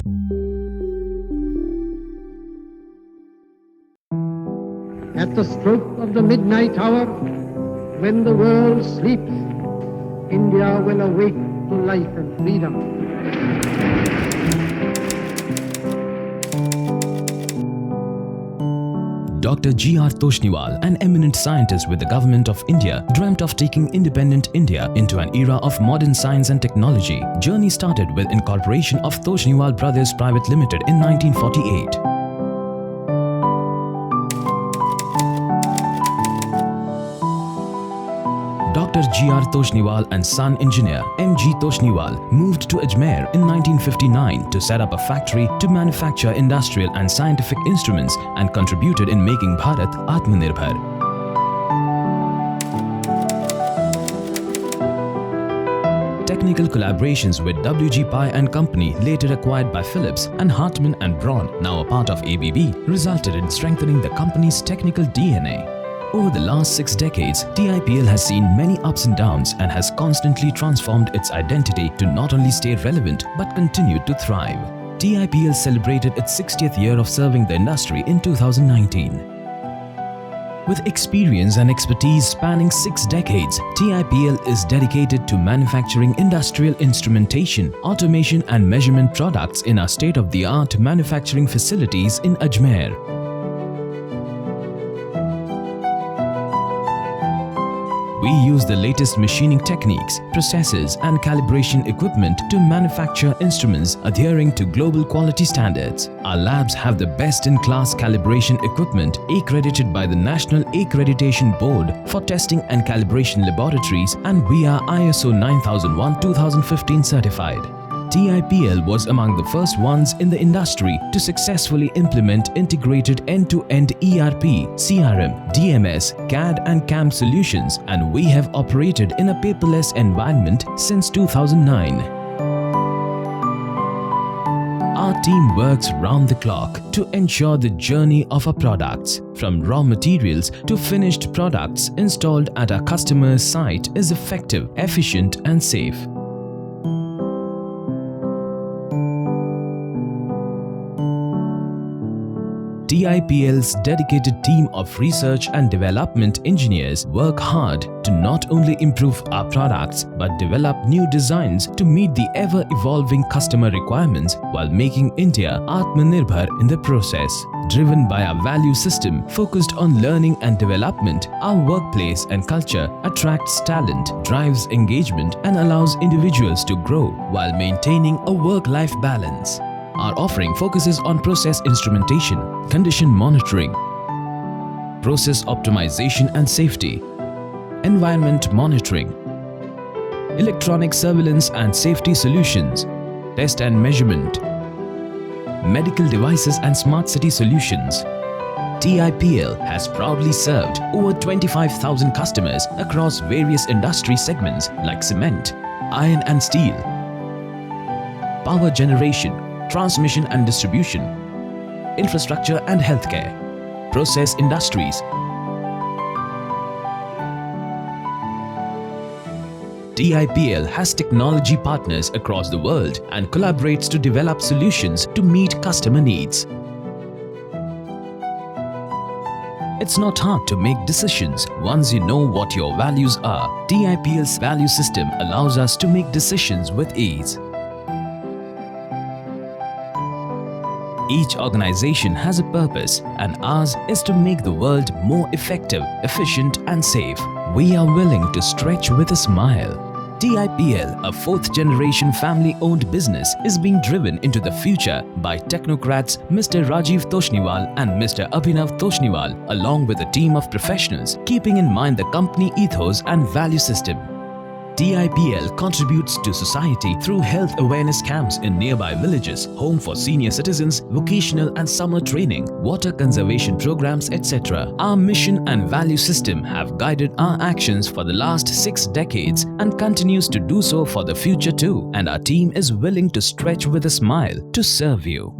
At the stroke of the midnight hour, when the world sleeps, India will awake to life and freedom. Dr. G.R. Toshniwal, an eminent scientist with the Government of India, dreamt of taking independent India into an era of modern science and technology. Journey started with incorporation of Toshniwal Brothers Pvt Limited in 1948. Dr. G.R. Toshniwal and son engineer M.G. Toshniwal moved to Ajmer in 1959 to set up a factory to manufacture industrial and scientific instruments and contributed in making Bharat Atmanirbhar. Technical collaborations with W.G. Pai and Company, later acquired by Philips, and Hartmann and Braun, now a part of ABB, resulted in strengthening the company's technical DNA. Over the last 6 decades, TIPL has seen many ups and downs and has constantly transformed its identity to not only stay relevant but continue to thrive. TIPL celebrated its 60th year of serving the industry in 2019. With experience and expertise spanning 6 decades, TIPL is dedicated to manufacturing industrial instrumentation, automation and measurement products in our state-of-the-art manufacturing facilities in Ajmer. We use the latest machining techniques, processes and calibration equipment to manufacture instruments adhering to global quality standards. Our labs have the best-in-class calibration equipment accredited by the National Accreditation Board for testing and calibration laboratories, and we are ISO 9001-2015 certified. TIPL was among the first ones in the industry to successfully implement integrated end-to-end ERP, CRM, DMS, CAD and CAM solutions, and we have operated in a paperless environment since 2009. Our team works round the clock to ensure the journey of our products, from raw materials to finished products installed at our customer's site, is effective, efficient and safe. TIPL's dedicated team of research and development engineers work hard to not only improve our products but develop new designs to meet the ever-evolving customer requirements while making India Atmanirbhar in the process. Driven by our value system focused on learning and development, our workplace and culture attracts talent, drives engagement and allows individuals to grow while maintaining a work-life balance. Our offering focuses on process instrumentation, condition monitoring, process optimization and safety, environment monitoring, electronic surveillance and safety solutions, test and measurement, medical devices and smart city solutions. TIPL has proudly served over 25,000 customers across various industry segments like cement, iron and steel, power generation, transmission and distribution, infrastructure and healthcare, process industries. TIPL has technology partners across the world and collaborates to develop solutions to meet customer needs. It's not hard to make decisions once you know what your values are. TIPL's value system allows us to make decisions with ease. Each organization has a purpose, and ours is to make the world more effective, efficient and safe. We are willing to stretch with a smile. TIPL, a 4th-generation family-owned business, is being driven into the future by technocrats Mr. Rajiv Toshniwal and Mr. Abhinav Toshniwal, along with a team of professionals, keeping in mind the company ethos and value system. TIPL contributes to society through health awareness camps in nearby villages, home for senior citizens, vocational and summer training, water conservation programs, etc. Our mission and value system have guided our actions for the last 6 decades and continues to do so for the future too, and our team is willing to stretch with a smile to serve you.